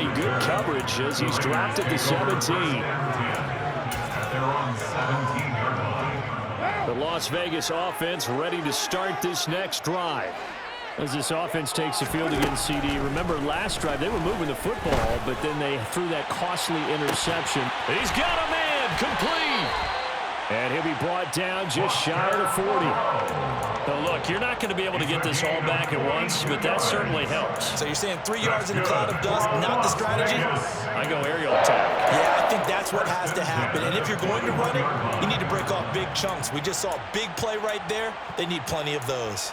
really good coverage as he's dropped at the 17. The Las Vegas offense ready to start this next drive. As this offense takes the field against CD, remember last drive they were moving the football, but then they threw that costly interception. He's got a man, complete. And he'll be brought down just shy of the 40. Now look, you're not going to be able to get this all back at once, but that certainly helps. So you're saying 3 yards in a cloud of dust, not the strategy? I go aerial attack. Yeah, I think that's what has to happen. And if you're going to run it, you need to break off big chunks. We just saw a big play right there. They need plenty of those.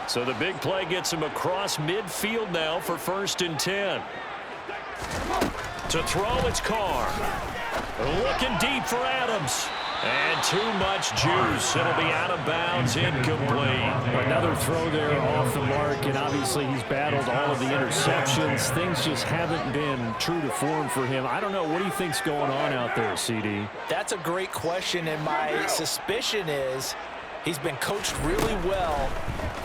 So the big play gets him across midfield now for 1st and 10. To throw, it's Carr. Looking deep for Adams. And too much juice. It'll be out of bounds, incomplete. Another throw there off the mark, and obviously he's battled all of the interceptions. Things just haven't been true to form for him. I don't know. What do you think's going on out there, CD? That's a great question, and my suspicion is he's been coached really well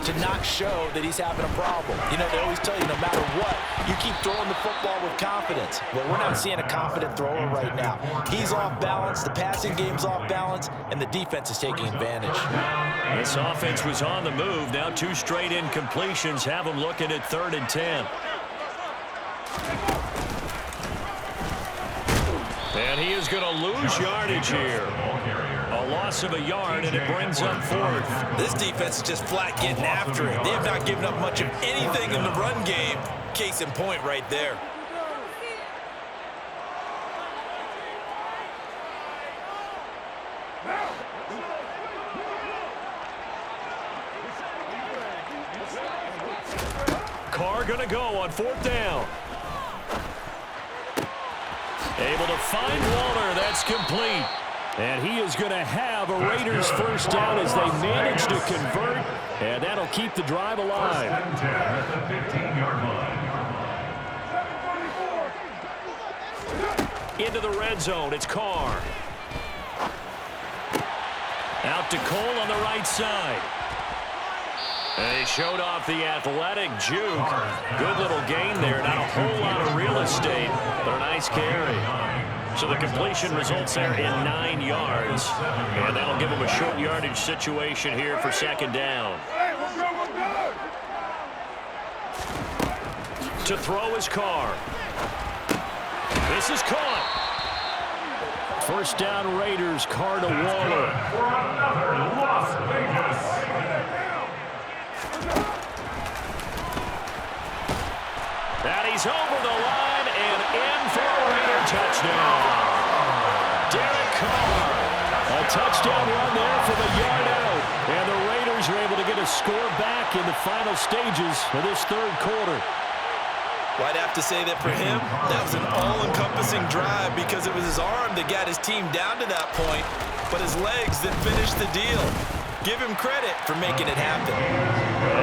to not show that he's having a problem. You know, they always tell you no matter what, you keep throwing the football with confidence. Well, we're not seeing a confident thrower right now. He's off balance, the passing game's off balance, and the defense is taking advantage. This offense was on the move. Now 2 straight incompletions have him looking at 3rd and 10. And he is going to lose yardage here. A loss of a yard, and it brings up 4th. This defense is just flat getting after it. They have not given up much of anything in the run game. Case in point right there. Carr going to go on 4th down. Able to find Walter. That's complete. And he is going to have a Raiders 1st down as they manage to convert. And that'll keep the drive alive. Into the red zone. It's Carr. Out to Cole on the right side. And he showed off the athletic juke. Good little gain there. Not a whole lot of real estate, but a nice carry. So the completion results there in 9 yards. And that'll give him a short yardage situation here for 2nd down. To throw his Carr. This is caught. 1st down Raiders, Carr to Waller. And he's over the line and in for a Raider touchdown. Derek Carr. A touchdown run there from a yard out. And the Raiders are able to get a score back in the final stages of this 3rd quarter. Well, I'd have to say that for him, that was an all-encompassing drive because it was his arm that got his team down to that point, but his legs that finished the deal. Give him credit for making it happen.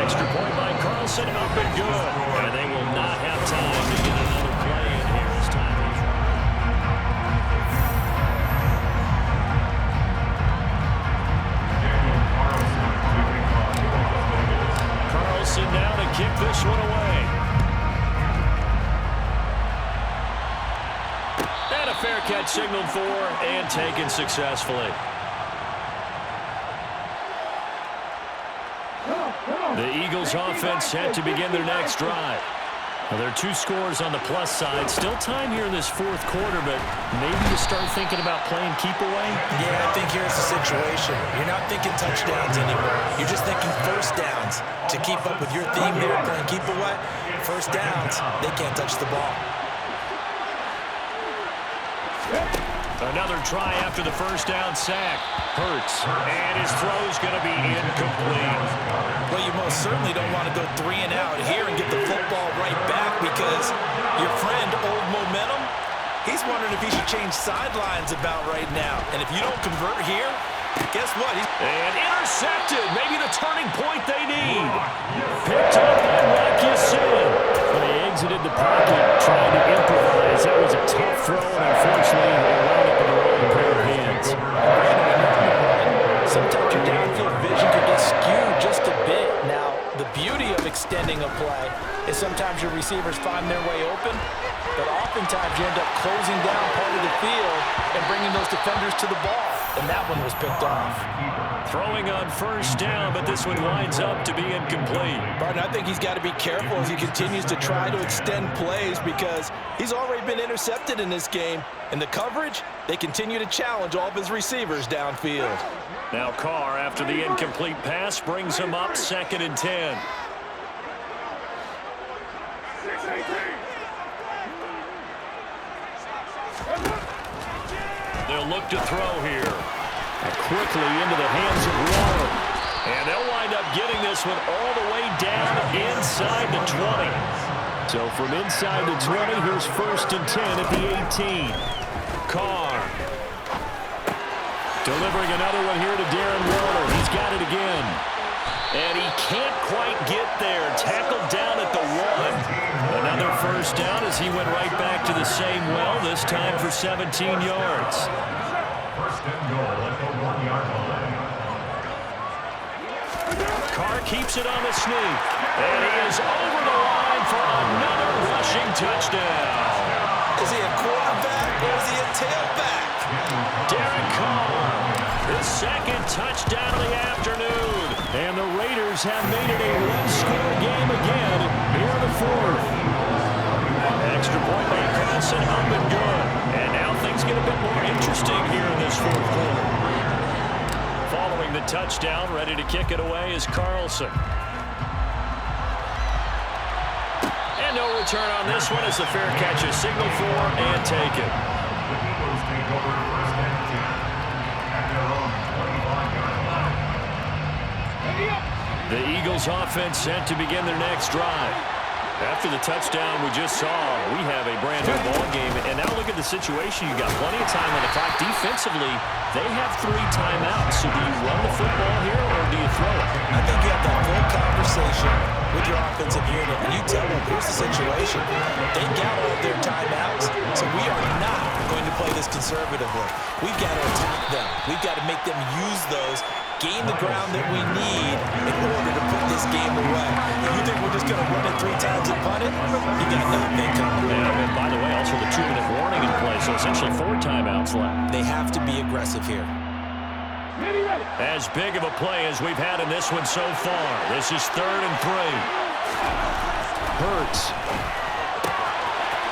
Extra point by Carlson, up and good. And they will not have time to get another play in here as time is running. Carlson now to kick this one away. And a fair catch signaled for and taken successfully. The Eagles offense set to begin their next drive. Well, there are 2 scores on the plus side. Still time here in this 4th quarter, but maybe you start thinking about playing keep away? Yeah, I think here's the situation. You're not thinking touchdowns anymore. You're just thinking 1st downs. To keep up with your theme there, playing keep away, 1st downs, they can't touch the ball. Another try after the 1st down sack. Hurts. And his throw's going to be incomplete. Well, you most certainly don't want to go 3 and out here and get the football right back because your friend, Old Momentum, he's wondering if he should change sidelines about right now. And if you don't convert here, guess what? And intercepted. Maybe the turning point they need. Picked up by Marcus-Sin. When he exited the pocket trying to improvise, that was a tough throw, and unfortunately, it wound up in the wrong pair of hands. Sometimes your downfield vision can get skewed just a bit. Now, the beauty of extending a play is sometimes your receivers find their way open, but oftentimes you end up closing down part of the field and bringing those defenders to the ball, and that one was picked off. Throwing on first down, but this one winds up to be incomplete. Barton, I think he's got to be careful as he continues to try to extend plays because he's already been intercepted in this game. And the coverage, they continue to challenge all of his receivers downfield. Now Carr, after the incomplete pass, brings him up 2nd and 10. They'll look to throw here. Quickly into the hands of Waller. And they'll wind up getting this one all the way down inside the 20. So from inside the 20, here's 1st and 10 at the 18. Carr. Delivering another one here to Darren Waller. He's got it again. And he can't quite get there. Tackled down at the 1. Another first down as he went right back to the same well, this time for 17 yards. Carr keeps it on the sneak. And he is over the line for another rushing touchdown. Is he a quarterback or is he a tailback? Derek Carr, his 2nd touchdown of the afternoon. And the Raiders have made it a one-score game again here in the 4th. Extra point by Carlson, up and good. And now things get a bit more interesting here in this 4th quarter. Following the touchdown, ready to kick it away is Carlson. And no return on this one as the fair catch is signaled for and taken. The Eagles offense set to begin their next drive. After the touchdown we just saw, we have a brand new ball game. And now look at the situation. You got plenty of time on the clock. Defensively, they have 3 timeouts. So do you run the football here or do you throw it? I think you have that full conversation with your offensive unit, and you tell them, here's the situation. They got all their timeouts, so we are not going to play this conservatively. We've got to attack them. We've got to make them use those, gain the ground that we need in order to put this game away. If you think we're just going to run it 3 times and punt it, you got nothing coming. And by the way, also the 2-minute warning in play, so essentially 4 timeouts left. They have to be aggressive here. As big of a play as we've had in this one so far. This is 3rd and 3. Hurts.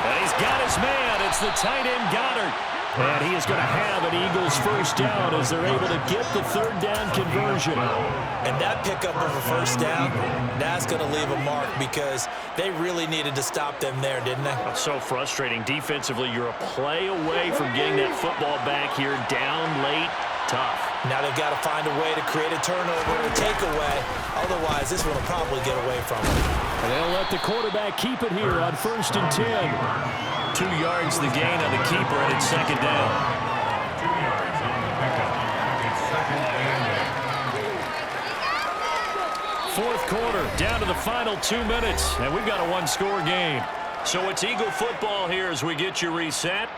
And he's got his man. It's the tight end Goddard. And he is going to have an Eagles first down as they're able to get the 3rd down conversion. And that pickup of a first down, that's going to leave a mark because they really needed to stop them there, didn't they? That's so frustrating. Defensively, you're a play away from getting that football back here. Down late, tough. Now they've got to find a way to create a turnover or a takeaway. Otherwise, this one will probably get away from them. And they'll let the quarterback keep it here on 1st and 10. 2 yards the gain on the keeper, and it's 2nd down. Fourth quarter, down to the final 2 minutes, and we've got a one-score game. So it's Eagle football here as we get you reset.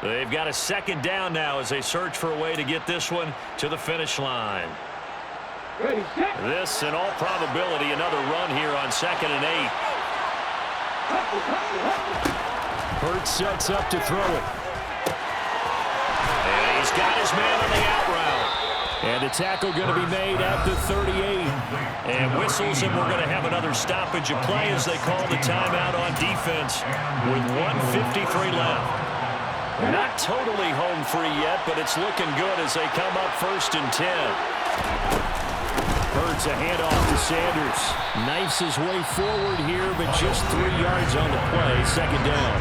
They've got a 2nd down now as they search for a way to get this one to the finish line. This, in all probability, another run here on 2nd and 8. Hurts sets up to throw it. And he's got his man on the out route. And the tackle going to be made at the 38. And whistles, and we're going to have another stoppage of play as they call the timeout on defense with 1:53 left. Not totally home free yet, but it's looking good as they come up 1st and 10. Hurts a handoff to Sanders. Knifes his way forward here, but just 3 yards on the play. 2nd down.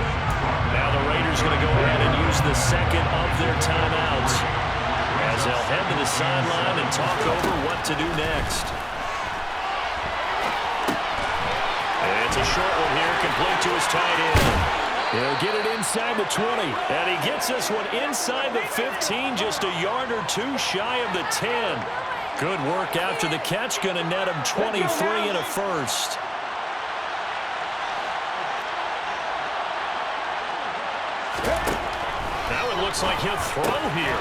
Now the Raiders going to go ahead and use the 2nd of their timeouts as they'll head to the sideline and talk over what to do next. And it's a short one here, complete to his tight end. He'll get it inside the 20. And he gets this one inside the 15, just a yard or 2 shy of the 10. Good work after the catch, going to net him 23 and a first. Now it looks like he'll throw here.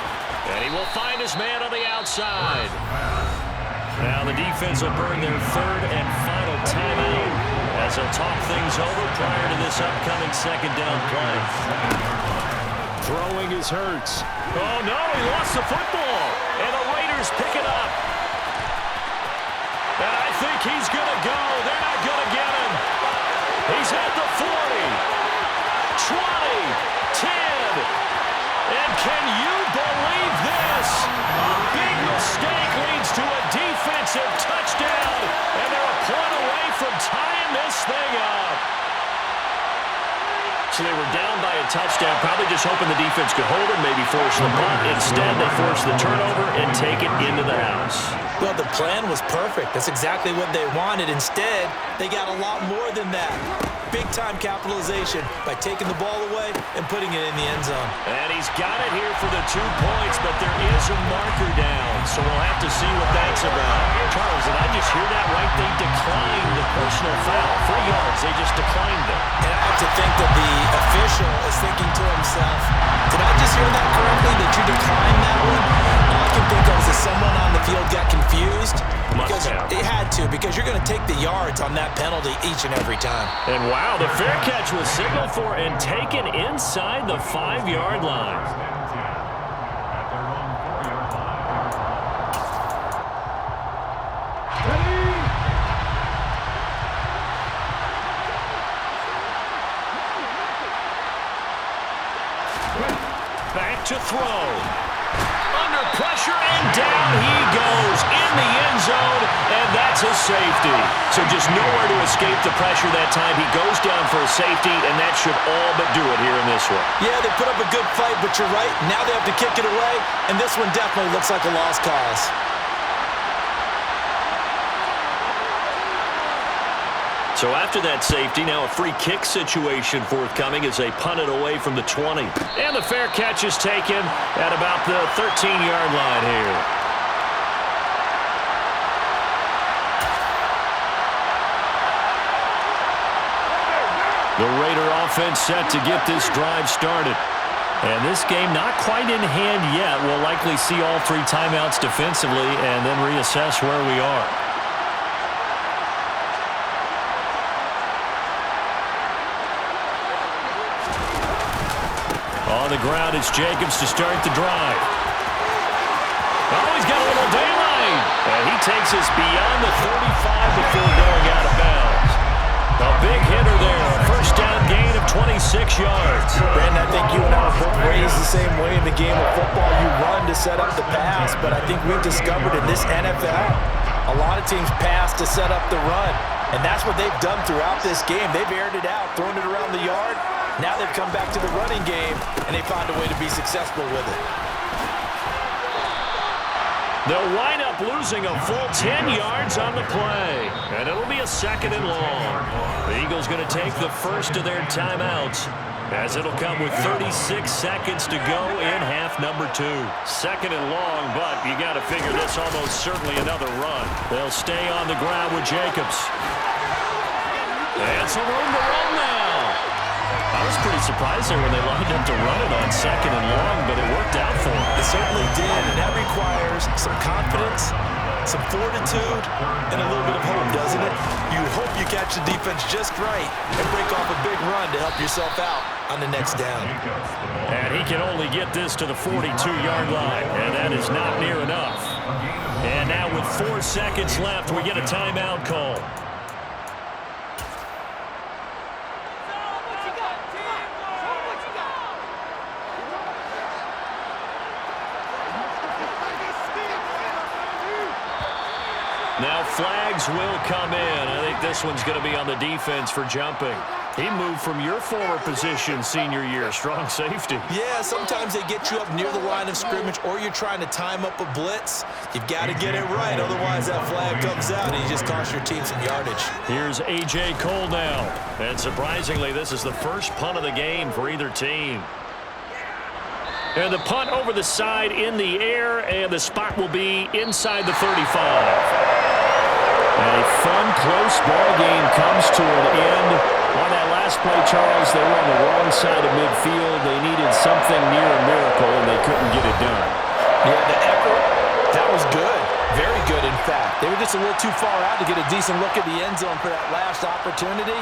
And he will find his man on the outside. Now the defense will burn their 3rd and final timeout as he'll talk things over prior to this upcoming second down play. Throwing is Hurts. Oh, no, he lost the football. And the Raiders pick it up. And I think he's going to go. They're not going to get him. He's at the 40, 20, 10. And can you believe this? A big mistake leads to a defensive touchdown. And they're a point away from tying this thing up. So they were down by a touchdown, probably just hoping the defense could hold it, maybe force the punt. Instead, they forced the turnover and take it into the house. Well, the plan was perfect. That's exactly what they wanted. Instead, they got a lot more than that. Big-time capitalization by taking the ball away and putting it in the end zone. And he's got it here for the 2 points, but there is a marker down, so we'll have to see what that's about. Charles, did I just hear that right? They declined the personal foul. 3 yards, they just declined it. And I have to think that the official is thinking to himself, did I just hear that correctly, that you declined that one? All I can think of is that someone on the field got confused. Because it had to, because you're going to take the yards on that penalty each and every time. And wow, the fair catch was signaled for and taken inside the 5-yard line. Back to throw. Under pressure, and down he goes in the end zone, and that's a safety. So just nowhere to escape the pressure that time. He goes down for a safety, and that should all but do it here in this one. Yeah, they put up a good fight, but you're right. Now they have to kick it away, and this one definitely looks like a lost cause. So after that safety, now a free kick situation forthcoming as they punt it away from the 20. And the fair catch is taken at about the 13-yard line here. The Raider offense set to get this drive started. And this game not quite in hand yet. We'll likely see all 3 timeouts defensively and then reassess where we are. On the ground, it's Jacobs to start the drive. Oh, he's got a little daylight. And he takes us beyond the 35 before going out of bounds. A big hitter there. A first down gain of 26 yards. Brandon, I think you and I were both raised the same way in the game of football. You run to set up the pass, but I think we've discovered in this NFL, a lot of teams pass to set up the run. And that's what they've done throughout this game. They've aired it out, thrown it around the yard. Now they've come back to the running game, and they find a way to be successful with it. They'll wind up losing a full 10 yards on the play. And it'll be a 2nd and long. The Eagles going to take the first of their timeouts, as it'll come with 36 seconds to go in half number 2. 2nd and long, but you got to figure this almost certainly another run. They'll stay on the ground with Jacobs. And some room to run now. I was pretty surprised there when they lined up to run it on 2nd and long, but it worked out for them. It certainly did, and that requires some confidence, some fortitude, and a little bit of hope, doesn't it? You hope you catch the defense just right and break off a big run to help yourself out on the next down. And he can only get this to the 42-yard line, and that is not near enough. And now with 4 seconds left, we get a timeout call. Now flags will come in. I think this one's going to be on the defense for jumping. He moved from your former position senior year, strong safety. Yeah, sometimes they get you up near the line of scrimmage, or you're trying to time up a blitz. You've got to get it right, otherwise that flag comes out and you just cost your team some yardage. Here's A.J. Cole now. And surprisingly, this is the first punt of the game for either team. And the punt over the side in the air, and the spot will be inside the 35. A fun, close ball game comes to an end. On that last play, Charles, they were on the wrong side of midfield. They needed something near a miracle, and they couldn't get it done. Yeah, the effort That was good. Very good, in fact. They were just a little too far out to get a decent look at the end zone for that last opportunity.